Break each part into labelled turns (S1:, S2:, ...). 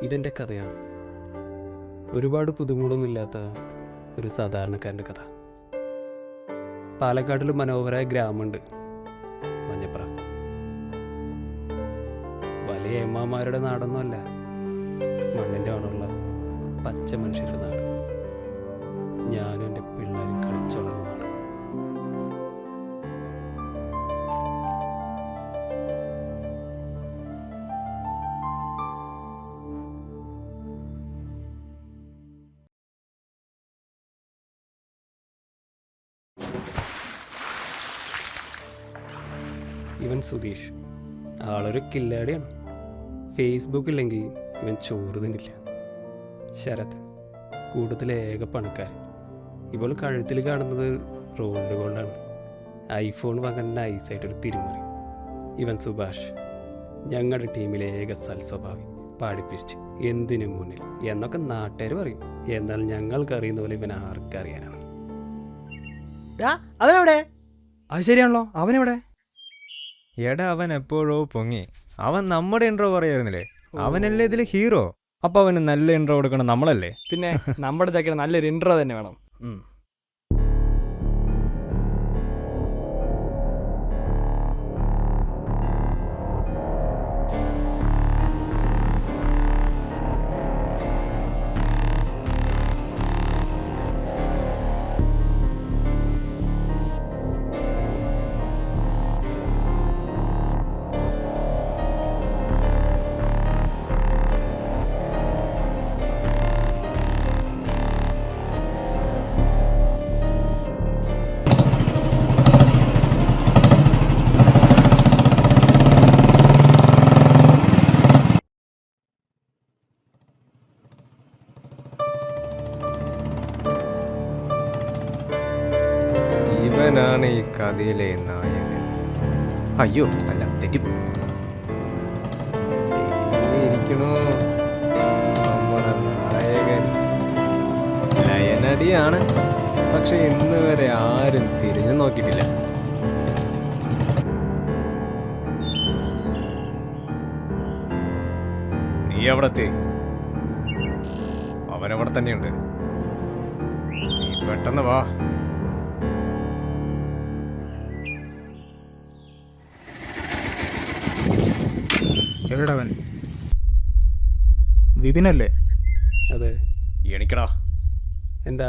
S1: ഇതെൻ്റെ കഥയാണ്. ഒരുപാട് പുതുമുളൊന്നുമില്ലാത്ത ഒരു സാധാരണക്കാരൻ്റെ കഥ. പാലക്കാട്ടിൽ മനോഹരമായ ഗ്രാമമുണ്ട്, മഞ്ഞപ്ര. വലിയ ഏമാമാരുടെ നാടൊന്നുമല്ല, മണ്ണിൻ്റെ മണമുള്ള പച്ച മനുഷ്യരുടെ നാട്. ഞാനും എൻ്റെ പിള്ളേരും കളിച്ചോളുന്ന നാട്. ഇവൻ സുധീഷ്, ആളൊരു കില്ലാടിയാണ്. ഫേസ്ബുക്കില്ലെങ്കിൽ ഇവൻ ചോറ് തിന്നില്ല. ശരത്, കൂടുതൽ ഏക പണക്കാരൻ. ഇപ്പോൾ കഴുത്തിൽ കാണുന്നത് റോൾഡ് ഗോൾഡാണ്. ഐഫോൺ വാങ്ങാൻ നൈസായിട്ടൊരു തിരിമറി. ഇവൻ സുഭാഷ്, ഞങ്ങളുടെ ടീമിലെ ഏക സൽസ്വഭാവി, പാടിപ്പിസ്റ്റ്, എന്തിനും മുന്നിൽ എന്നൊക്കെ നാട്ടുകാർ പറയും. എന്നാൽ ഞങ്ങൾക്കറിയുന്ന പോലെ ഇവൻ ആർക്കറിയാനാണ്.
S2: അവനെവിടെ? അത് ശരിയാണല്ലോ, അവനെവിടെ?
S3: എടാ, അവൻ എപ്പോഴോ പൊങ്ങി. അവൻ നമ്മുടെ ഇൻട്രോ പറയായിരുന്നില്ലേ? അവനല്ലേ ഇതിൽ ഹീറോ. അപ്പൊ അവന് നല്ല ഇൻട്രോ കൊടുക്കണം നമ്മളല്ലേ?
S2: പിന്നെ നമ്മുടെ ചക്കന് നല്ലൊരു ഇൻട്രോ തന്നെ വേണം.
S3: ഇവനാണ് ഈ കഥയിലെ നായകൻ. അയ്യോ, അല്ല, തെറ്റിപ്പോ ഇരിക്കണോ നമ്മുടെ നായകൻ. ലയനടിയാണ്, പക്ഷെ ഇന്ന് വരെ ആരും തിരിഞ്ഞു നോക്കിയിട്ടില്ല. നീ എവിടത്തെ? അവനവിടെ തന്നെയുണ്ട്. നീ പെട്ടെന്ന് വാ.
S4: എവിടവൻ? വിപിനല്ലേ?
S1: അതെ.
S3: എണിക്കടാ.
S1: എന്താ?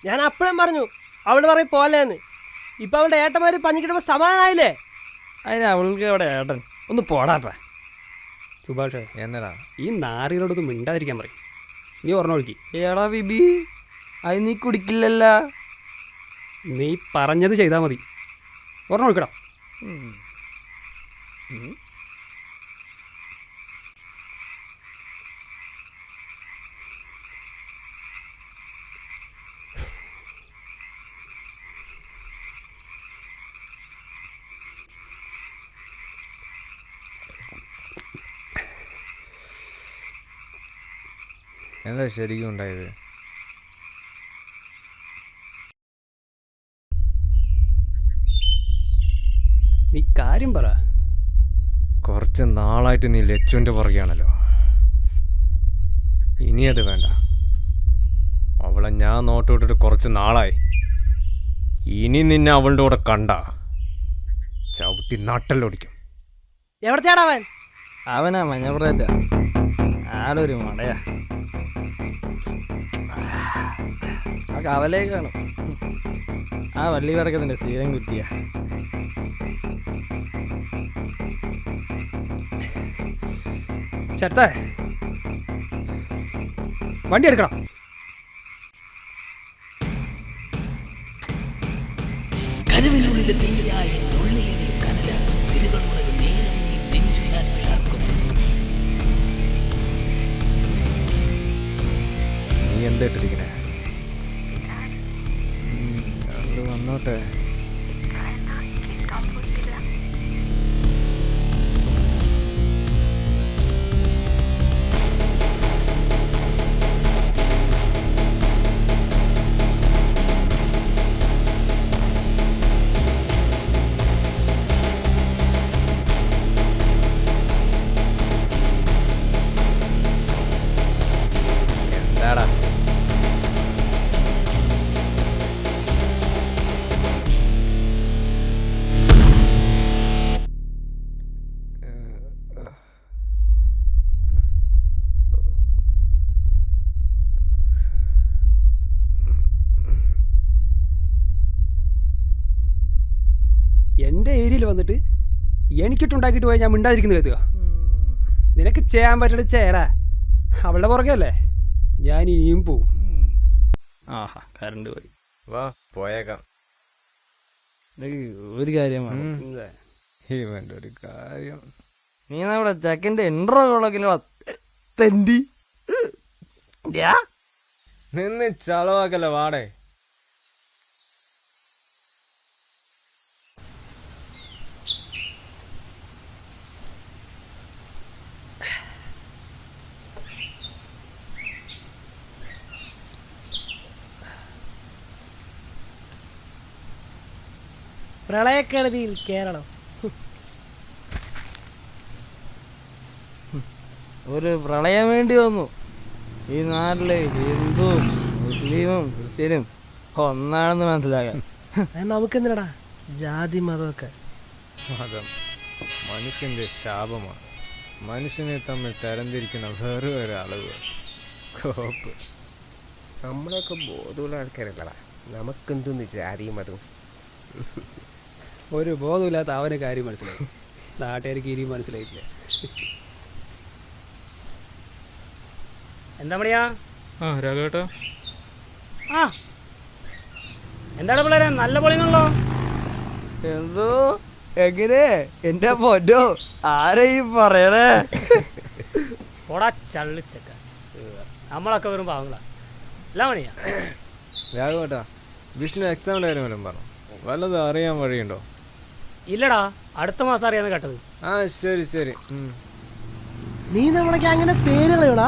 S2: ഞാൻ അപ്പോഴും പറഞ്ഞു അവള് പറയും പോലേന്ന്. ഇപ്പൊ അവളുടെ ഏട്ടന്മാര് പഞ്ഞിക്കിട്ടപ്പോ സമാധാനായില്ലേ? അതിന് അവൾക്ക് അവിടെ ഏട്ടൻ. ഒന്ന് പോടാപ്പ.
S1: സുഭാഷേ,
S3: എന്നടാ
S1: ഈ നാറികളോടൊന്നും മിണ്ടാതിരിക്കാൻ പറയും. നീ ഓർമ്മ ഒഴുക്കി.
S2: ഏടാ ബിബി, അത് നീ കുടിക്കില്ലല്ല.
S1: നീ പറഞ്ഞത് ചെയ്താൽ മതി. ഓർമ്മ ഒഴുക്കടാ.
S3: എന്താ ശരിക്കും ഉണ്ടായത്?
S1: നീ കാര്യം പറ.
S3: കുറച്ച് നാളായിട്ട് നീ ലച്ചുവിൻ്റെ പുറകെയാണല്ലോ. ഇനി അത് വേണ്ട. അവളെ ഞാൻ നോട്ടോട്ടിട്ട് കുറച്ച് നാളായി. ഇനി നിന്നെ അവളുടെ കൂടെ കണ്ട ചവിട്ടി നാട്ടല്ലൊടിക്കും.
S2: എവിടത്തെയാടാ അവൻ? അവനാ മഞ്ഞപ്രേത. ആളൊരു മടയാ. ആ കവലേക്കാണ്. ആ വള്ളി വടക്കത്തിൻ്റെ സ്ഥിരം കുറ്റിയാ.
S1: ചേട്ടാ, വണ്ടി എടുക്കണം.
S5: കനവിനുള്ളിലെ തീയായ നുള്ളിലെ കനല തിരുകളുടെ നേരം നീ നെഞ്ചു ഞാൻ വിളർക്കും.
S3: നീ എന്താ ഇട്ടിരിക്കണേ? വന്നോട്ടെ.
S1: വന്നിട്ട് എനിക്കിട്ടുണ്ടാക്കിയിട്ട് പോയാൽ ഞാൻ മിണ്ടാതിരിക്കുന്നത് കരുതുക. നിനക്ക് ചെയ്യാൻ പറ്റുന്നത് ചേടാ. അവളുടെ പുറകെയല്ലേ ഞാൻ ഇനിയും പോവും.
S2: ആഹാ കറണ്ട് പോയി.
S3: വാ പോയേക്കാം.
S2: ഒരു കാര്യം
S3: ഇവൻ്റെ ഒരു കാര്യം.
S2: നീ നമ്മുടെ ചെക്കൻ്റെ ഇൻട്രോ കൊള്ളക്കില്ല തെണ്ടി
S3: നിന്ന് ചളവാക്കല്ല വാടേ.
S2: പ്രളയക്കെടുതിയിൽ കേരളം. ഒരു പ്രളയം വേണ്ടി വന്നു. ഈ നാട്ടിലെ ഹിന്ദുവും മുസ്ലിമും ക്രിസ്ത്യനും ഒന്നാണെന്ന് മനസ്സിലാക്കാൻ. നമുക്കെന്തിനടാ ജാതി മതമൊക്കെ?
S3: മതം മനുഷ്യന്റെ ശാപമാണ്. മനുഷ്യനെ തമ്മിൽ തരംതിരിക്കുന്ന വേറെ ഒരളവ് കോപ്പ്.
S6: നമ്മളൊക്കെ ബോധമുള്ള ആൾക്കാരല്ലടാ. നമുക്കെന്തൊന്ന് ജാതിയും മതവും.
S1: ഒരു ബോധമില്ലാത്ത അവന് കാര്യം മനസ്സിലായി. നാട്ടുകാർക്ക് ഇനിയും മനസ്സിലായിട്ടില്ല.
S7: എന്താ മണിയാ?
S4: ആ രാഘവേട്ടാ,
S7: ആ എന്താണ് പിള്ളേരെ നല്ല പൊളിങ്ങുള്ളോ?
S2: എന്തോ എങ്ങനെ എന്റെ പൊന്നോ ആരെയും പറയണേ?
S7: പോടാ ചള്ളിച്ചക്ക, നമ്മളൊക്കെ വെറും പാവങ്ങളാ. അല്ല മണിയാ?
S3: രാഘവേട്ടാ, വിഷ്ണു എക്സാമിൻ്റെ കാര്യം വല്ലതും പറഞ്ഞു. വല്ലതും അറിയാൻ വഴിയുണ്ടോ?
S7: ഇല്ലടാ, അടുത്ത മാസം അറിയാന്ന് കേട്ടത്.
S3: ആ ശരി ശരി.
S2: നീ നമ്മളൊക്കെ അങ്ങനെ പേര് കളയോടാ?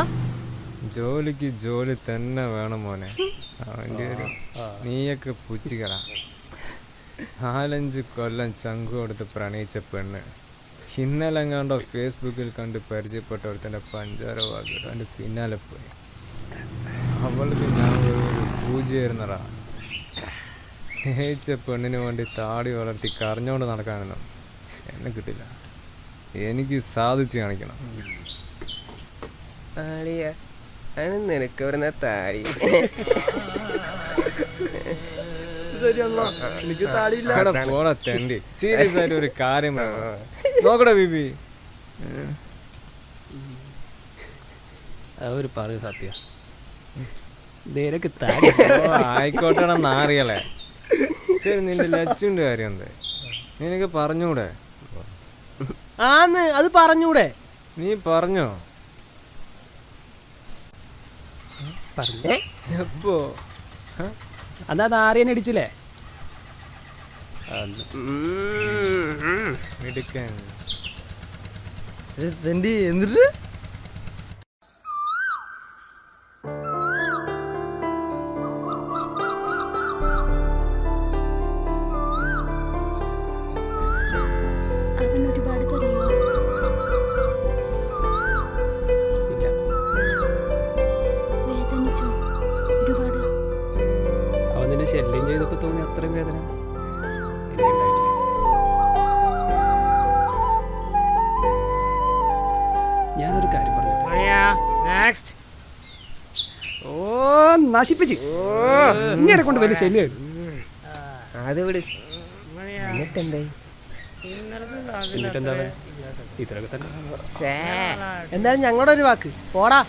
S3: ജോലിക്ക് ജോലി തന്നെ വേണം മോനെ. അവൻ്റെ ഒരു നീയൊക്കെ പുച്ചിക്കട. 4-5 കൊല്ലം ചങ്കു കൊടുത്ത് പ്രണയിച്ച പെണ്ണ് ഇന്നലെ കണ്ടോ ഫേസ്ബുക്കിൽ കണ്ട് പരിചയപ്പെട്ട ഒരുത്തൻ്റെ പഞ്ചാര വാക്കിട്ട് അവൻ്റെ പിന്നാലെ പോയി. അവൾക്ക് ഞാൻ ഒരു പൂജയായിരുന്നടാ. സ്നേഹിച്ച പെണ്ണിന് വേണ്ടി താടി വളർത്തി കരഞ്ഞോണ്ട് നടക്കാനൊന്നും എന്നെ കിട്ടില്ല. എനിക്ക് സാധിച്ചു കാണിക്കണം.
S6: നിനക്ക് വരുന്ന താടി
S2: എനിക്ക് താടിയില്ല.
S3: പോടാ തെണ്ടി. സീരിയസ് ആയിട്ട് ഒരു കാര്യം നോക്കടാ ബിബി.
S1: അവർ പറയും സത്യ. നിനക്ക്
S3: ആയിക്കോട്ടെടാ നാറിയല്ലേ. ശരി, നിന്റെ ലച്ചുവിൻ്റെ കാര്യം എന്താ? നിനക്ക് പറഞ്ഞൂടെ?
S2: ആന്ന് അത് പറഞ്ഞൂടെ?
S3: നീ പറഞ്ഞോ? എപ്പോ?
S1: അതാ അത് ആര്യനെ അടിച്ചില്ലേ?
S3: മിടുക്കൻ.
S2: തെണ്ടി എന്നിട്ട്
S1: അവൻ നിന്നെ ശല്യം ചെയ്തപ്പോ തോന്നി അത്രയും വേദന എനിക്കുണ്ടായിട്ടില്ല. ഞാനൊരു കാര്യം പറഞ്ഞു.
S7: മണിയാ നെക്സ്റ്റ്.
S1: ഓ നശിപ്പിച്ച് ഇങ്ങനെ കൊണ്ട് വലിയ ശല്യമായിരുന്നു.
S6: അത് വിട്.
S7: മണിയാ
S6: എന്നിട്ടെന്തായി?
S1: എന്നിട്ടെന്താ ഇത്രയൊക്കെ തന്നെ.
S2: എന്തായാലും ഞങ്ങളുടെ ഒരു വാക്ക് പോടാ.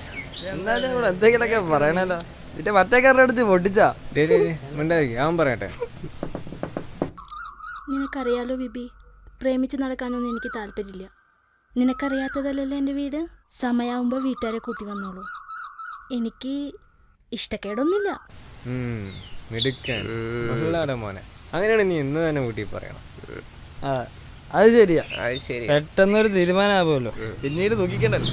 S2: എന്തായാലും ഇവിടെ എന്തെങ്കിലുമൊക്കെ പറയണല്ലോ. ഇതിന്റെ മറ്റേക്കാരുടെ അടുത്ത് പൊട്ടിച്ചാ
S3: മിണ്ടായിരിക്കും, അവൻ പറയട്ടെ.
S8: നിനക്കറിയാലോ ബിബി, പ്രേമിച്ച് നടക്കാനൊന്നും എനിക്ക് താല്പര്യമില്ല. നിനക്കറിയാത്തതല്ലല്ലോ എൻ്റെ വീട്. സമയമാകുമ്പോൾ വീട്ടുകാരെ കൂട്ടി വന്നോളൂ. എനിക്ക് ഇഷ്ടക്കേടൊന്നുമില്ല.
S3: മിടുക്കൻ മഹിളാടെ മോനെ. അങ്ങനെയാണ് നീ ഇന്ന് തന്നെ വീട്ടിൽ പറയണം.
S2: അത് ശരിയാ.
S6: അത് ശരി.
S2: പെട്ടെന്നൊരു തീരുമാനമാകുമല്ലോ, പിന്നീട് ദുഃഖിക്കണ്ടല്ലോ.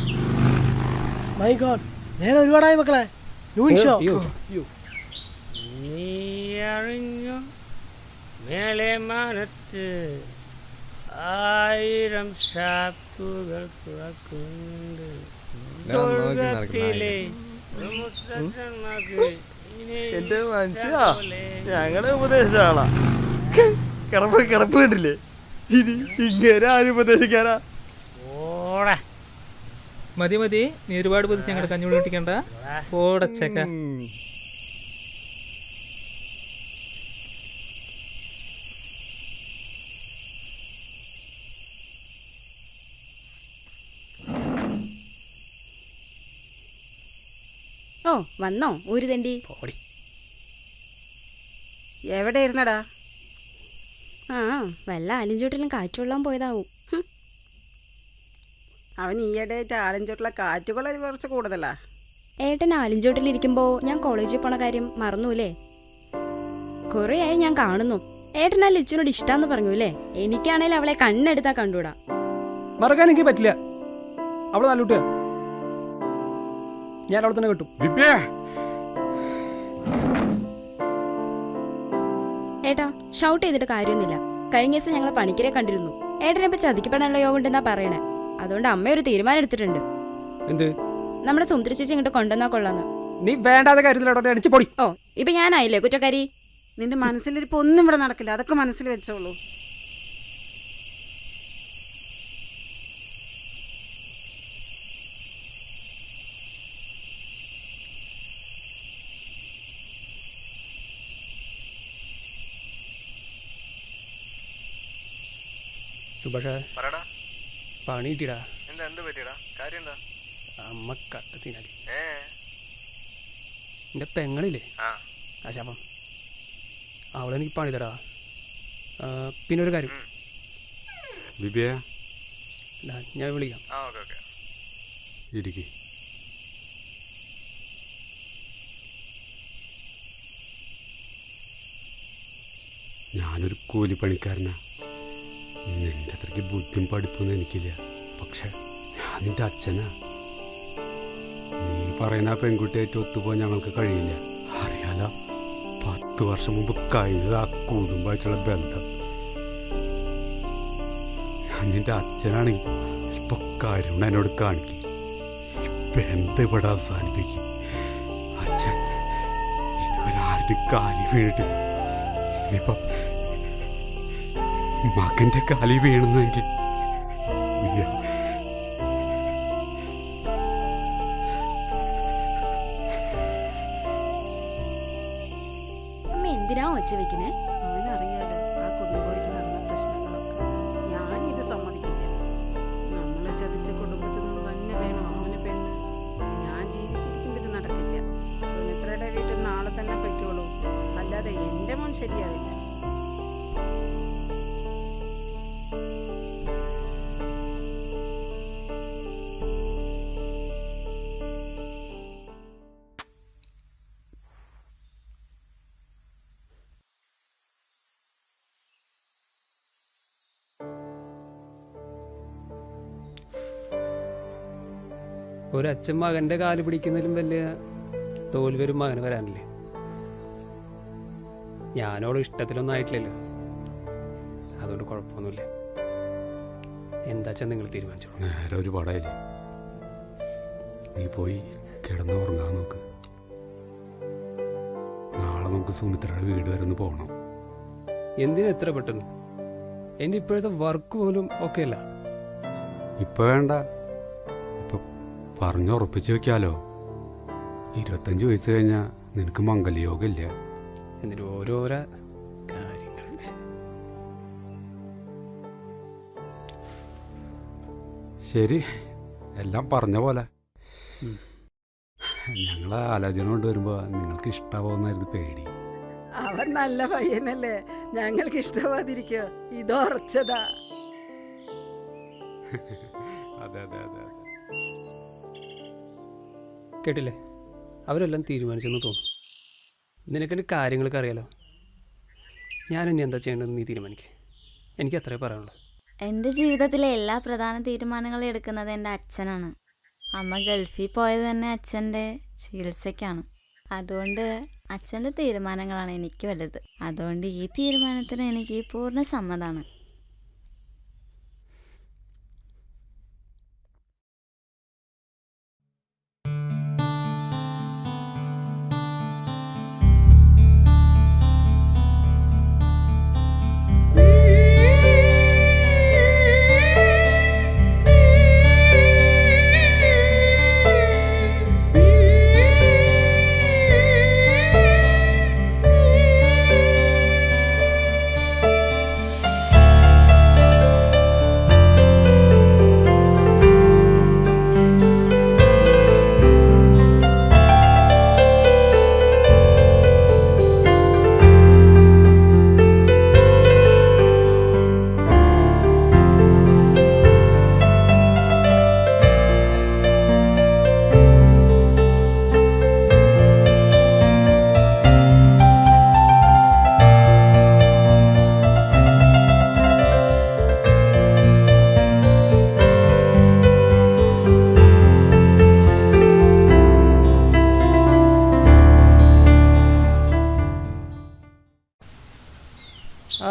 S2: മൈ ഗോഡ്, നേരെ ഒരുപാടായി മക്കളെ.
S7: നീ അറിഞ്ഞു മേലെ മാനത്ത് 1000 ഷാപ്പുകൾ തുറക്കുന്നുണ്ട്. സ്വർഗത്തിലെ
S2: എന്റെ മനുഷ്യാ, ഞങ്ങളെ ഉപദേശിച്ചാളാ. കിടപ്പ് കണ്ടില്ലേ? ഇനി ഇങ്ങനെ ആരും ഉപദേശിക്കാനാ?
S7: ഓടാ
S4: മതി മതി, നീ ഒരുപാട് പൊതിച്ച് ഞങ്ങളുടെ കഞ്ഞുള്ളി ഒട്ടിക്കണ്ട. ഓടച്ചക്ക.
S9: ഓ വന്നോ ഊര് തണ്ടി?
S1: പോടി.
S9: എവിടെ ഇരുന്നടാ? ആ വല്ല ആലിഞ്ചോട്ടിലും കാറ്റുകൊള്ളാൻ പോയതാവും.
S10: അവൻ ഈയിടെയായിട്ട് ആലഞ്ചോട്ടുള്ള കാറ്റുകൾ കുറച്ച് കൂടുതലാ.
S9: ഏട്ടൻ ആലിഞ്ചോട്ടിലിരിക്കുമ്പോൾ ഞാൻ കോളേജിൽ പോണ കാര്യം മറന്നൂലേ? കുറേയായി ഞാൻ കാണുന്നു. ഏട്ടൻ ആ ലിച്ചുനോട് ഇഷ്ടാന്ന് പറഞ്ഞൂലേ? എനിക്കാണേലും അവളെ കണ്ണെടുത്താ കണ്ടൂടാ.
S1: മറക്കാൻ എനിക്ക് പറ്റില്ല. അവള് നല്ല കുട്ടിയാ. ഞാൻ അവളെ തന്നെ കിട്ടും.
S9: ഏട്ടാ ഷൗട്ട് ചെയ്തിട്ട് കാര്യമൊന്നുമില്ല. കഴിഞ്ഞ ദിവസം ഞങ്ങൾ പണിക്കരെ കണ്ടിരുന്നു. ഏട്ടനെ ഇപ്പൊ ചതിക്കപ്പെടാനുള്ള യോഗം ഉണ്ടെന്നാ പറയണേ. അതുകൊണ്ട് അമ്മ ഒരു തീരുമാനം എടുത്തിട്ടുണ്ട്.
S1: എന്ത്?
S9: നമ്മുടെ സുന്ദരി ചേച്ചി ഇങ്ങോട്ട് കൊണ്ടുവന്നാ കൊള്ളാന്ന്.
S1: നീ വേണ്ടാതെ കാര്യത്തിലോട്ടെ അടിച്ചു പൊടി.
S9: ഓ ഇപ്പൊ ഞാനായില്ലേ കുറ്റക്കാരി?
S10: നിന്റെ മനസ്സിലിരിപ്പ് ഒന്നും ഇവിടെ നടക്കില്ല. അതൊക്കെ മനസ്സിൽ വെച്ചോളൂ.
S1: സുഭാഷ പണി കിട്ടിടാ. അമ്മ കട്ടത്തിനാക്കി. എന്റെ പെങ്ങളില്ലേ ആ ശവം, അവളെനിക്ക് പണി തരാ. പിന്നെ ഒരു കാര്യം, ഞാൻ വിളിക്കാം.
S11: ഞാനൊരു കൂലിപ്പണിക്കാരനാ. നിന്റെ അത്രയ്ക്ക് ബുദ്ധിയും പഠിപ്പൊന്നും എനിക്കില്ല. പക്ഷെ ഞാൻ നിന്റെ അച്ഛനാ. നീ പറയുന്ന ആ പെൺകുട്ടിയായിട്ട് ഒത്തുപോകാൻ ഞങ്ങൾക്ക് കഴിയില്ല. അറിയാലോ, 10 വർഷം മുമ്പ് കഴിഞ്ഞത് ആ കുടുംബമായിട്ടുള്ള ബന്ധം. ഞാൻ നിന്റെ അച്ഛനാണെങ്കിൽ ഇപ്പൊ കരുണ എന്നോട് കാണിക്കും. ഈ ബന്ധം ഇവിടെ അവസാനിപ്പിക്കും. അച്ഛൻ ഇതുവരെ ആരുടെ കാലി വീണിട്ട് ഇനിയിപ്പം മകന്റെ കാലി വീണെന്നെങ്കിൽ
S9: അമ്മ എന്തിനാ ഒച്ച വെക്കണേ?
S10: അവനറിയാലോ ആ കുടുംബമായിട്ട് നടന്ന പ്രശ്നങ്ങളൊക്കെ. ഞാനിത് സമ്മതിക്കില്ല. നമ്മളെ ചതിച്ച കുടുംബത്തിൽ നിന്ന് തന്നെ വേണം അവന് പെണ്ണ്. ഞാൻ ജീവിച്ചിരിക്കുമ്പോൾ ഇത് നടക്കില്ല. സുമിത്രയുടെ വീട്ടിൽ നാളെ തന്നെ പൊയ്ക്കോളൂ. അല്ലാതെ എൻ്റെ മോൻ ശരിയാവില്ല.
S1: ഒരച്ഛൻ മകന്റെ കാല് പിടിക്കുന്നതിലും വലിയ തോൽവരും മകന് വരാനില്ലേ. ഞാനോട് ഇഷ്ടത്തിലൊന്നും ആയിട്ടില്ലല്ലോ, അതുകൊണ്ട് കുഴപ്പമൊന്നുമില്ല. എന്താച്ചാ നിങ്ങൾ തീരുമാനിച്ചോളൂ.
S11: നേരെ ഒരു പടയില്ലേ, നീ പോയി കിടന്ന് ഉറങ്ങാൻ നോക്ക്. നാളെ നമുക്ക് സുമിത്രയുടെ വീട് വരെ ഒന്ന് പോകണം.
S1: എന്തിനാ എത്ര പെട്ടെന്ന്? എൻ്റെ ഇപ്പോഴത്തെ വർക്ക് പോലും ഓക്കെ അല്ല.
S11: ഇപ്പൊ വേണ്ട, ഇപ്പൊ പറഞ്ഞുറപ്പിച്ച് വെക്കാലോ. 25 വയസ്സ് കഴിഞ്ഞാൽ നിനക്ക് മംഗലയോഗം ഇല്ല.
S1: എന്നിട്ട് ഓരോരോ കാര്യങ്ങൾ.
S11: ശരി, എല്ലാം പറഞ്ഞ പോലെ. ഞങ്ങളെ ആലോചന കൊണ്ടുവരുമ്പോൾ നിങ്ങൾക്ക് ഇഷ്ടാവുന്നായിരുന്നു പേടി.
S10: അവൻ നല്ല പയ്യനല്ലേ, ഞങ്ങൾക്ക് ഇഷ്ടമാതിരിക്കോ? ഇതുറച്ചതാ.
S11: അതെ അതെ അതെ അതെ.
S1: കേട്ടില്ലേ, അവരെല്ലാം തീരുമാനിച്ചെന്ന് തോന്നുന്നു. നിനക്കെൻ്റെ കാര്യങ്ങളൊക്കെ അറിയാലോ. ഞാനിനി എന്താ ചെയ്യേണ്ടതെന്ന് നീ തീരുമാനിക്കുക. എനിക്ക് അത്രേ പറയാനുള്ളൂ.
S8: എൻ്റെ ജീവിതത്തിലെ എല്ലാ പ്രധാന തീരുമാനങ്ങളും എടുക്കുന്നത് എൻ്റെ അച്ഛനാണ്. അമ്മ ഗൾഫിൽ പോയത് തന്നെ അച്ഛൻ്റെ ചികിത്സയ്ക്കാണ്. അതുകൊണ്ട് അച്ഛൻ്റെ തീരുമാനങ്ങളാണ് എനിക്ക് വലുത്. അതുകൊണ്ട് ഈ തീരുമാനത്തിന് എനിക്ക് പൂർണ്ണ സമ്മതമാണ്.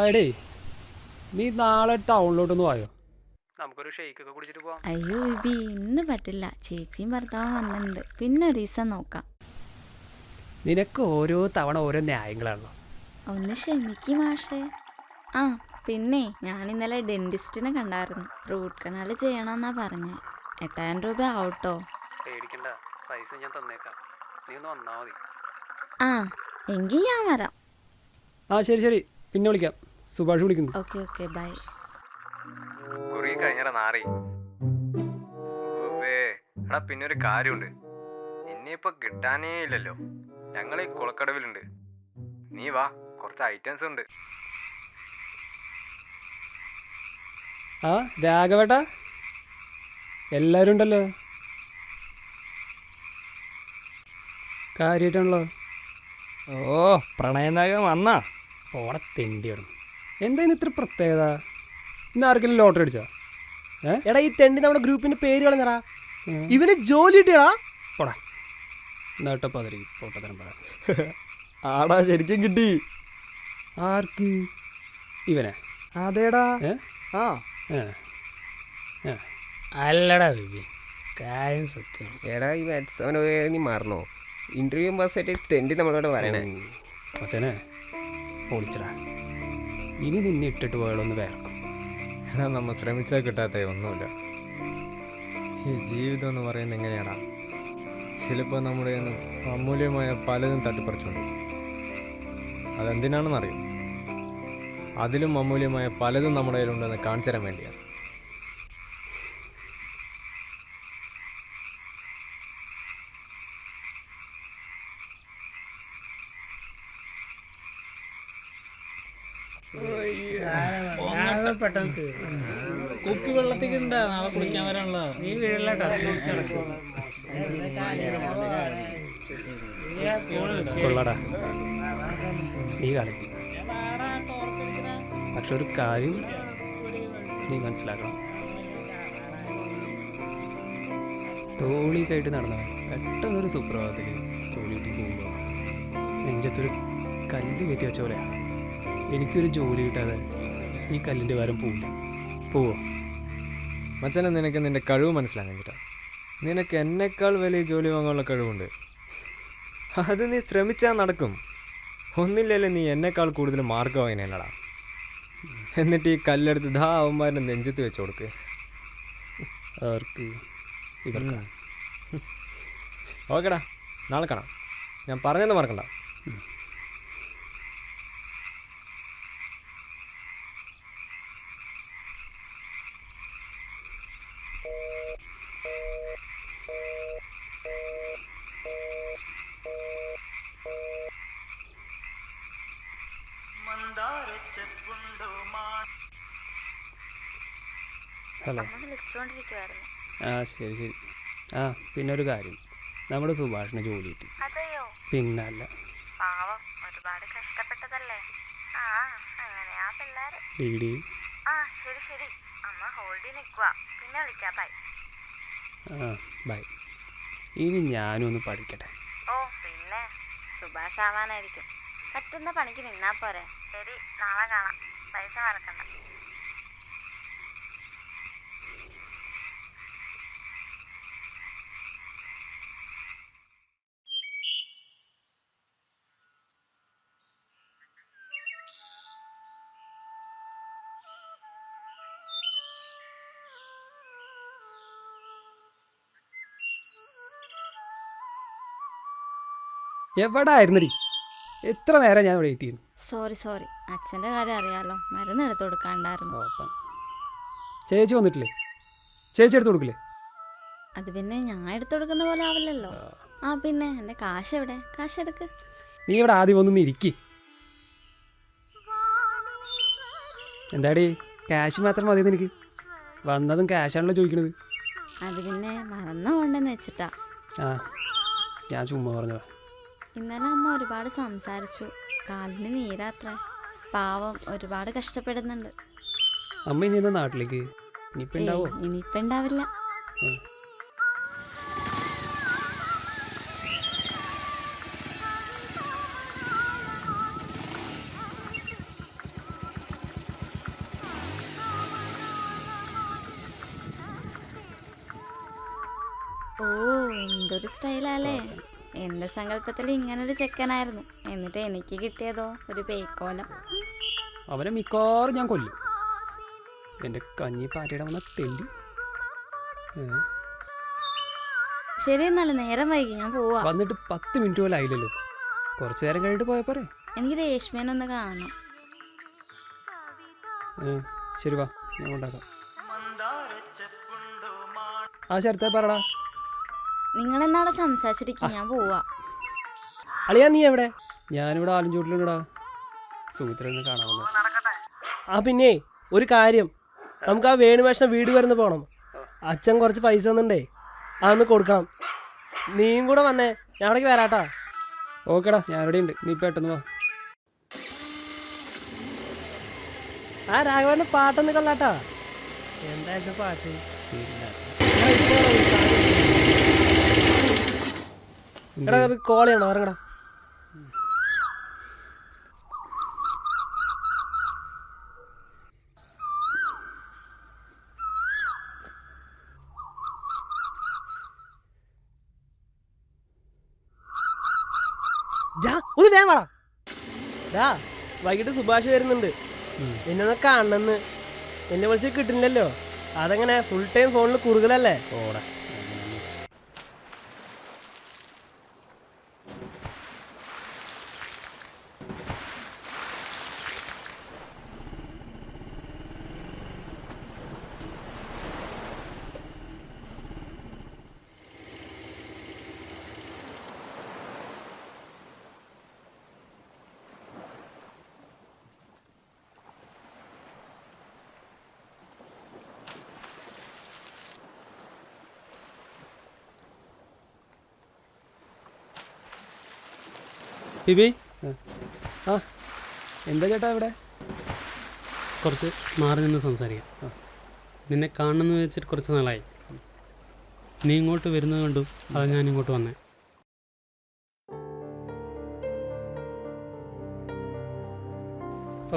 S1: ആടേ നീ നാളെ ടൗണിലോട്ടൊന്ന് പോയോ? നമുക്കൊരു ഷെയ്ക്കൊക്കെ കുടിച്ചിട്ട് പോവാം.
S8: അയ്യോ ബി ഇന്ന് പറ്റില്ല, ചേച്ചിയും ഭർത്താവും വന്നിട്ടുണ്ട്, പിന്നെ ഒരു ദിവസം നോക്കാം.
S1: നിനക്ക് ഓരോ തവണ ഓരോ ന്യായങ്ങളാണല്ലോ.
S8: ഒന്ന് ക്ഷമിക്കും മാഷേ. ആ പിന്നെ ഞാൻ ഇന്നലെ ഡെന്റിസ്റ്റിനെ കണ്ടായിരുന്നു. റൂട്ട് കനാൽ ചെയ്യണമെന്നാ പറഞ്ഞേ. 8000 രൂപ ആവട്ടോ.
S1: പേടിക്കണ്ട, പൈസ ഞാൻ തന്നേക്കാം, നീ ഒന്ന് വന്നാ മതി.
S8: ആ എങ്കിൽ ഞാൻ വരാം.
S1: ആ ശരി ശരി, പിന്നെ വിളിക്കാം. സുഭാഷ് വിളിക്കുന്നു.
S8: Okay okay bye.
S3: കുറി കഴിഞ്ഞടാ നാറി. എടാ പിന്നെ ഒരു കാര്യമുണ്ട്, ഇനിയിപ്പോ കിട്ടാനേ ഇല്ലല്ലോ. ഞങ്ങൾ ഈ കുളക്കടവിലുണ്ട്, നീ വാ, കുറച്ച് ഐറ്റംസ് ഉണ്ട്.
S1: ആ രാഘവേട്ടാ, എല്ലാവരും ഉണ്ടല്ലോ. കാര്യമായിട്ടാണല്ലോ.
S2: ഓ പ്രണയനായകൻ വന്നാ
S1: ഓടെ തെണ്ടിയാണ്. എന്താ ഇന്ന് ഇത്ര പ്രത്യേകത? ഇന്ന് ആർക്കെങ്കിലും ലോട്ടറി അടിച്ചാ?
S2: എടാ ഈ തെണ്ടി നമ്മുടെ ഗ്രൂപ്പിന്റെ പേര് കളഞ്ഞറാ. ഇവന് ജോലി കിട്ടിയടാ.
S1: പോടാ നട്ടപ്പതിരി പോട്ടത്തരം പറ.
S2: ആടാ ശരിക്കും കിട്ടി.
S1: ആർക്ക്? ഇവനെ?
S2: അതേടാ. ആ
S7: അല്ലടാ ബേബി, കാര്യം സത്യമാണ്.
S6: എടാ ഈ എക്സാമിന് പോയാൽ നീ മറന്നോ? ഇന്റർവ്യൂ പാസ്സായിട്ട് തെണ്ടി നമ്മളോട് പറയണേ.
S1: അച്ഛനെ പൊളിച്ചടാ. ഇനി നിന്നെ ഇട്ടിട്ട് പോയാലൊന്ന് വേർക്കും.
S3: എടാ നമ്മൾ ശ്രമിച്ചാൽ കിട്ടാത്ത ഒന്നുമില്ല. ഈ ജീവിതം എന്ന് പറയുന്നത് എങ്ങനെയാടാ? ചിലപ്പോൾ നമ്മുടെ അമൂല്യമായ പലതും തട്ടിപ്പറിച്ചുകൊണ്ട്, അതെന്തിനാണെന്നറിയും? അതിലും അമൂല്യമായ പലതും നമ്മുടെ കയ്യിലുണ്ടെന്ന് കാണിച്ചു തരാൻ വേണ്ടിയാണ്.
S7: പെട്ടെന്ന് കുപ്പി വെള്ളത്തേക്ക് ഉണ്ടാ, നാളെ കുളിക്കാൻ വരാനുള്ള. നീ വീഴല്ലേട്ടാ.
S1: കൊള്ളടാ, നീ കളിക്കും. പക്ഷെ ഒരു കാര്യം നീ മനസ്സിലാക്കണം. തോളിക്കായിട്ട് നടന്നവൻ പെട്ടെന്നൊരു സുപ്രഭാതത്തിൽ ജോലി കിട്ടി പോകുമ്പോൾ നെഞ്ചത്തൊരു കല്ല് കയറ്റി വെച്ച പോലെയാ. എനിക്കൊരു ജോലി കിട്ടാതെ ഈ കല്ലിൻ്റെ ഭാരം പോവില്ല. പോവോ?
S3: മച്ചാനെ, നിനക്ക് നിൻ്റെ കഴിവ് മനസ്സിലാക്കിട്ടാ. നിനക്ക് എന്നെക്കാൾ വലിയ ജോലി വാങ്ങാനുള്ള കഴിവുണ്ട്. അത് നീ ശ്രമിച്ചാൽ നടക്കും. ഒന്നില്ലല്ലേ നീ എന്നെക്കാൾ കൂടുതൽ മാർക്ക് വാങ്ങിനല്ലടാ. എന്നിട്ട് ഈ കല്ലെടുത്ത് അവന്മാരുടെ നെഞ്ചത്ത് വെച്ച് കൊടുക്ക്.
S1: അവർക്ക് ഇവർക്ക്
S3: ഓക്കെടാ, നാളെ കാണാം. ഞാൻ പറഞ്ഞെന്ന് മറക്കണ്ട.
S1: ഹലോ. ആ ശരി ശരി. ആ പിന്നെ ഒരു കാര്യം, നമ്മുടെ സുഭാഷിന് ജോലി കിട്ടി. പിന്നല്ല
S8: ഒരുപാട് കഷ്ടപ്പെട്ടതല്ലേ.
S1: ഡീഡി.
S8: ശരി അമ്മ ഹോൾഡിൽ നിൽക്കുക, പിന്നെ വിളിക്കാം. ബൈ.
S1: ആ ബൈ. ഇനി ഞാനും ഒന്ന് പഠിക്കട്ടെ.
S8: ഓ പിന്നെ സുഭാഷ് ആവാനായിരിക്കും. പറ്റുന്ന പണിക്ക് നിന്നാ പോരെ. ശരി, നാളെ കാണാം. പൈസ മറക്കണ്ട.
S1: എവിടെ ആയിരുന്നടി? എത്ര നേരം ഞാൻ വെയിറ്റ് ചെയ്യുന്നു.
S8: സോറി അച്ഛൻ്റെ കാര്യം അറിയാലോ, മരുന്ന് എടുത്തു കൊടുക്കാണ്ടായിരുന്നു.
S1: ചേച്ചി വന്നിട്ടില്ലേ? ചേച്ചി എടുത്തു കൊടുക്കില്ലേ?
S8: അത് പിന്നെ ഞാൻ എടുത്തു കൊടുക്കുന്ന പോലെ ആവില്ലല്ലോ. ആ പിന്നെ എൻ്റെ കാശ് എവിടെ? കാശ് എടുക്ക്.
S1: നീ ഇവിടെ ആദ്യം ഒന്നും ഇരിക്കി. എന്താടി, ക്യാഷ് മാത്രം മതി എനിക്ക്? വന്നതും ക്യാഷാണല്ലോ ചോദിക്കണത്.
S8: അത് പിന്നെ മറന്ന കൊണ്ടെന്ന് വെച്ചിട്ടാ.
S1: ആ ഞാൻ ചുമ്മാ പറഞ്ഞതാ.
S8: ഇന്നലെ അമ്മ ഒരുപാട് സംസാരിച്ചു. കാലിന് നീരാത്രേ. പാവം, ഒരുപാട് കഷ്ടപ്പെടുന്നുണ്ട്.
S1: അമ്മ ഇനി എന്താ നാട്ടിലേക്ക്? ഇനിയിപ്പോൾ ഉണ്ടാവോ?
S8: ഇനിയിപ്പോൾ ഉണ്ടാവില്ല. എന്തൊരു സ്റ്റൈലല്ലേ. എൻ്റെ സങ്കല്പത്തിൽ ഇങ്ങനൊരു ചെക്കനായിരുന്നു. എന്നിട്ട് എനിക്ക് കിട്ടിയതോ ഒരു പേക്കോലം.
S1: അവനെ മിക്കവാറും ഞാൻ കൊല്ലും. എൻ്റെ കഞ്ഞി പാറ്റയുടെ വന്ന തെണ്ടി.
S8: ശരി, എന്നാലും നേരം വൈകി, ഞാൻ പോവാ.
S1: വന്നിട്ട് 10 മിനിറ്റ് പോലും ആയില്ലല്ലോ. കുറച്ചു നേരം കഴിഞ്ഞിട്ട് പോയാൽ പോരെ?
S8: എനിക്ക് രേഷ്മേനൊന്ന് കാണണം.
S1: ശരി, വാ, ഞാൻ കൊണ്ടാക്കാം. ആ ശരത്തെ പറടാ.
S8: നിങ്ങളെന്നാടെ സംസാരിച്ചിരിക്കും, ഞാൻ പോവാ.
S2: അളിയാ നീ എവിടെ?
S1: ഞാനിവിടെ ആലഞ്ചൂട്ടിലുണ്ടാ. സുമിത്രനെ കാണാമെന്ന്.
S2: ആ പിന്നെ ഒരു കാര്യം, നമുക്ക് ആ വേണുവേഷണ വീട് വരുന്ന പോകണം. അച്ഛൻ കുറച്ച് പൈസ തന്നിട്ടേ അതൊന്ന് കൊടുക്കണം. നീയും കൂടെ വന്നേ, ഞാൻ അവിടേക്ക് വരാട്ടാ.
S1: ഓക്കേടാ, ഞാനിവിടെ ഉണ്ട്. നീ പെട്ടെന്ന് വാ.
S2: ആ രാഘവന്റെ പാട്ടൊന്ന് കൊള്ളാട്ടാ. എന്തായിരുന്നു പാട്ട്? എടാ കോൾ ചെയ്യണോ? ഇറങ്ങടാ. ഒന്ന് വേഗം വാടാ. ഡാ വൈകിട്ട് സുഭാഷ് വരുന്നുണ്ട്. എന്നൊന്ന് കാണണമെന്ന്. എന്നെ വിളിച്ച് കിട്ടുന്നില്ലല്ലോ. അതെങ്ങനെ ഫുൾ ടൈം ഫോണിൽ കുറുകലല്ലേ?
S1: ഓടാ.
S12: ബിബി,
S1: ആ എന്താ ചേട്ടാ ഇവിടെ?
S12: കുറച്ച് മാറി നിന്ന് സംസാരിക്കാം. നിന്നെ കാണണമെന്ന് വെച്ചിട്ട് കുറച്ച് നാളായി. നീ ഇങ്ങോട്ട് വരുന്നത് കൊണ്ടും അത് ഞാൻ ഇങ്ങോട്ട് വന്നേ.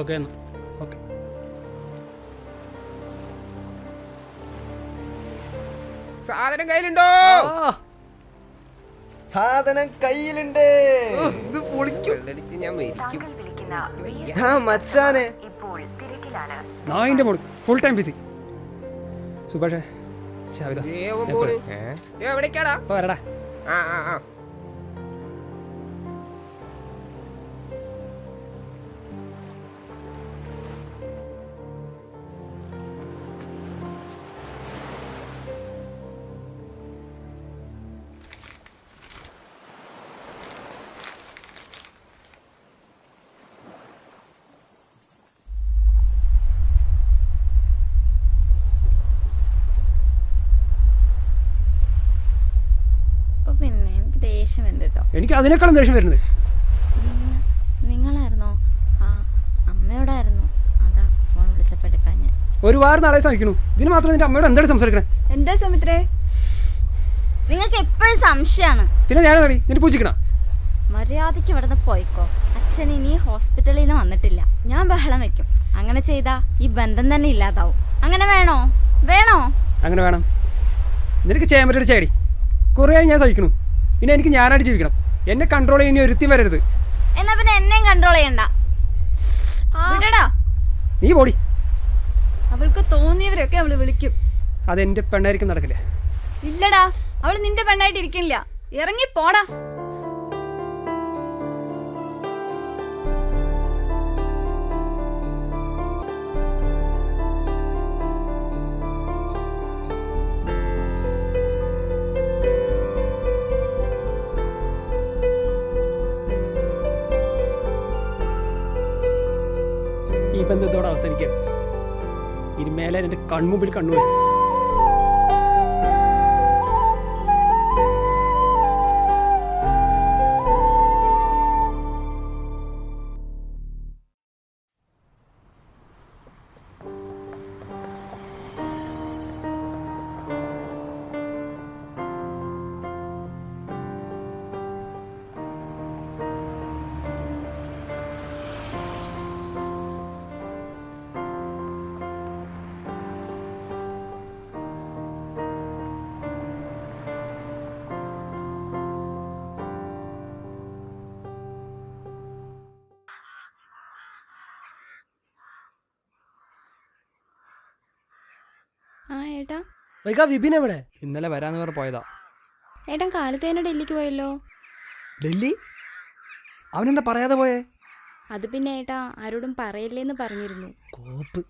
S12: ഓക്കെ എന്നാ. ഓക്കെ.
S6: സാധനം കയ്യിലുണ്ടോ? സാധനം കയ്യിലുണ്ട്. ഞാൻ മരിക്കും. മച്ചാനെ
S1: നായിന്റെ മോള് ഫുൾ ടൈം ബിസി. സുഭാഷേ,
S6: എവിടേക്കാടാ?
S1: വരടാ.
S6: ആ ആ ആ
S8: പിന്നെ എനിക്ക് ദേഷ്യം ഉണ്ട് കേട്ടോ.
S1: എനിക്ക് അതിനേക്കാളും ദേഷ്യം വരുന്നത്.
S8: നിങ്ങളായിരുന്നോ? ആ അമ്മയോടായിരുന്നു. അതാ ഫോൺ വിളിച്ചപ്പോൾ എടുക്കാൻ ഞാൻ.
S1: ഒരുപാട് നാളെ സഹിക്കണു. ഇതിന് മാത്രം നിന്റെ അമ്മയോട് എന്താണ് സംസാരിക്കണേ?
S9: എന്താ സുമിത്രേ,
S8: നിങ്ങൾക്ക് എപ്പോഴും സംശയമാണ്.
S1: പിന്നെ ഞാനറി നിന്റെ പൂജിക്കണ.
S8: മര്യാദയ്ക്ക് ഇവിടെ നിന്ന് പോയിക്കോ. അച്ഛൻ ഇനി ഹോസ്പിറ്റലിൽ നിന്ന് വന്നിട്ടില്ല. ഞാൻ ബഹളം വെക്കും. അങ്ങനെ ചെയ്താ ഈ ബന്ധം തന്നെ ഇല്ലാതാവും. അങ്ങനെ വേണോ? വേണോ?
S1: അങ്ങനെ വേണം. നിനക്ക് ചെയ്യാൻ പറ്റൊരു ചേടി. കുറേ ഞാൻ സഹിക്കണു. പിന്നെ എനിക്ക് ഞാനായിട്ട് ജീവിക്കണം. എന്നെ കൺട്രോൾ ചെയ്യാൻ ഒരുത്തി വരരുത്.
S8: എന്നാ പിന്നെ എന്നെയും കൺട്രോൾ ചെയ്യണ്ട.
S1: നീ പോടി.
S9: അവൾക്ക് തോന്നിയവരൊക്കെ അവള് വിളിക്കും.
S1: അതെന്റെ പെണ്ണായിരിക്കും നടക്കില്ല.
S9: ഇല്ലടാ, അവള് നിന്റെ പെണ്ണായിട്ട് ഇരിക്കില്ല. ഇറങ്ങി പോടാ.
S1: ഈ ബന്ധത്തോടെ അവസാനിക്കാൻ ഇരുമേലെ എൻ്റെ കൺമുമ്പിൽ കണ്ണുവരും.
S9: ആ ഏട്ടാ.
S2: വൈകാ വിപിൻ എവിടെ?
S1: ഇന്നലെ വരാന്ന് പറഞ്ഞ് പോയതാ.
S9: ഏട്ടൻ കാലത്ത് തന്നെ ഡൽഹിക്ക് പോയല്ലോ.
S1: ഡൽഹി? അവനെന്താ പറയാതെ പോയേ?
S9: അത് പിന്നെ ഏട്ടാ ആരോടും പറയല്ലേന്ന് പറഞ്ഞിരുന്നു.
S2: കോപ്പ്.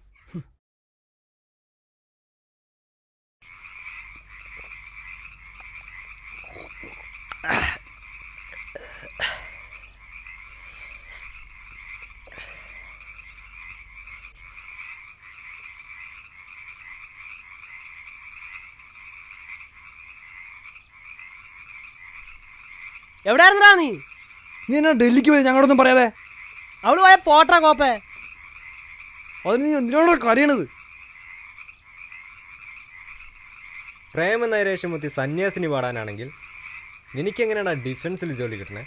S2: എവിടെയായിരുന്നാ നീ?
S1: നീ എന്നാ ഡൽഹിക്ക് പോയി ഞങ്ങളൊന്നും പറയാതെ?
S2: അവള് പോയ പോട്ടാ കോപ്പേ.
S1: അതിന് നീ എന്തിനാണോ കരയണത്?
S3: പ്രേമ നൈരാശ്യമുത്തി സന്യാസിനി പാടാനാണെങ്കിൽ നിനക്കെങ്ങനെയാണ് ഡിഫൻസിൽ ജോലി കിട്ടണേ?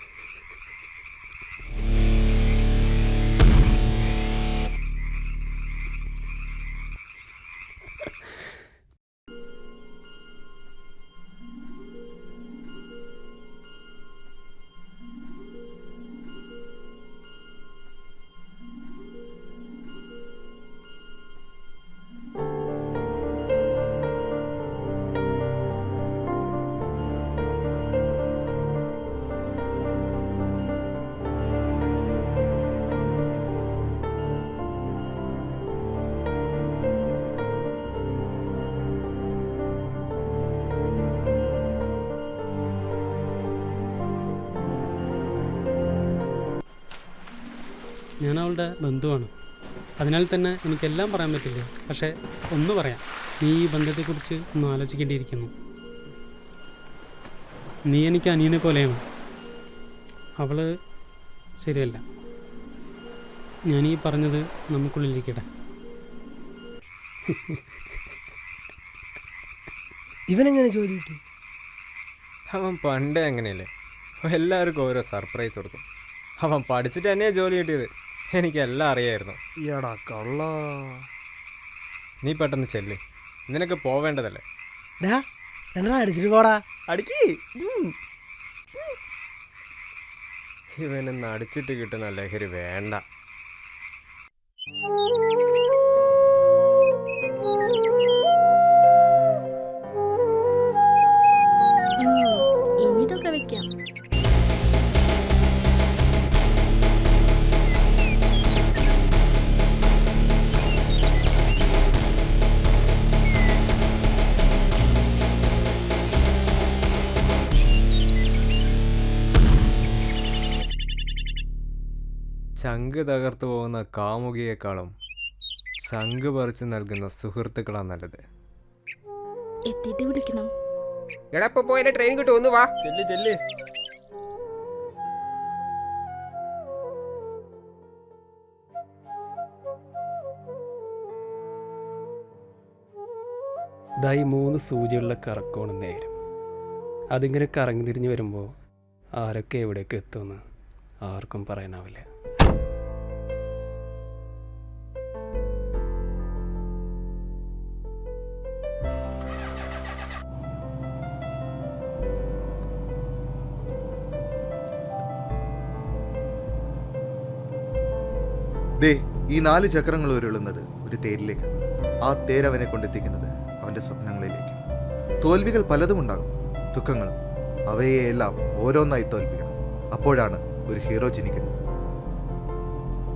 S12: ഞാൻ അവളുടെ ബന്ധുവാണ്. അതിനാൽ തന്നെ എനിക്കെല്ലാം പറയാൻ പറ്റില്ല. പക്ഷേ ഒന്ന് പറയാം, നീ ഈ ബന്ധത്തെക്കുറിച്ച് ഒന്ന് ആലോചിക്കേണ്ടിയിരിക്കുന്നു. നീ എനിക്ക് അനിയനെ പോലെയാണ്. അവൾ ശരിയല്ല. ഞാനീ പറഞ്ഞത് നമുക്കുള്ളിലിരിക്കട്ടെ.
S2: ഇവനെങ്ങനെ ജോലി കിട്ടി?
S3: അവൻ പണ്ടേ അങ്ങനെയല്ലേ, എല്ലാവർക്കും ഓരോ സർപ്രൈസ് കൊടുക്കും. അവൻ പഠിച്ചിട്ട് തന്നെയാണ് ജോലി കിട്ടിയത്. എനിക്കെല്ലാം അറിയായിരുന്നു.
S1: ഈടാ കള്ള.
S3: നീ പെട്ടെന്ന് ചെല്ല്, നിനക്ക് പോവേണ്ടതല്ലേ.
S2: അടിച്ചിട്ട് പോടാ.
S1: അടിക്കി.
S3: ഇവനൊന്ന് അടിച്ചിട്ട് കിട്ടുന്ന ലഹരി വേണ്ട.
S9: ഇനിതൊക്കെ വെക്കാം.
S3: ചങ്ക് തകർത്തു പോകുന്ന കാമുകിയേക്കാളും ചങ്ക് പറിച്ച് നൽകുന്ന സുഹൃത്തുക്കളാണ് നല്ലത്.
S9: എത്തിയിട്ട് വിളിക്കണം.
S6: എടാ ഇപ്പൊ പോയ ട്രെയിൻ കിട്ടും, ഒന്ന് വാ.
S1: ചെല്ല് ചെല്ല്. ഇതായി 3 സൂചിയുള്ള കറക്കമാണ് നേരം. അതിങ്ങനെ കറങ്ങി തിരിഞ്ഞ് വരുമ്പോൾ ആരൊക്കെ എവിടേക്ക് എത്തുമെന്ന് ആർക്കും പറയാനാവില്ല.
S13: ദേ ഈ 4 ചക്രങ്ങൾ ഉരുളുന്നത് ഒരു തേരിലേക്കാണ്. ആ തേരവനെ കൊണ്ടെത്തിക്കുന്നത് അവന്റെ സ്വപ്നങ്ങളിലേക്ക്. തോൽവികൾ പലതും ഉണ്ടാകും, ദുഃഖങ്ങളും. അവയെല്ലാം ഓരോന്നായി തോൽപ്പിക്കണം. അപ്പോഴാണ് ഒരു ഹീറോ ജനിക്കുന്നത്.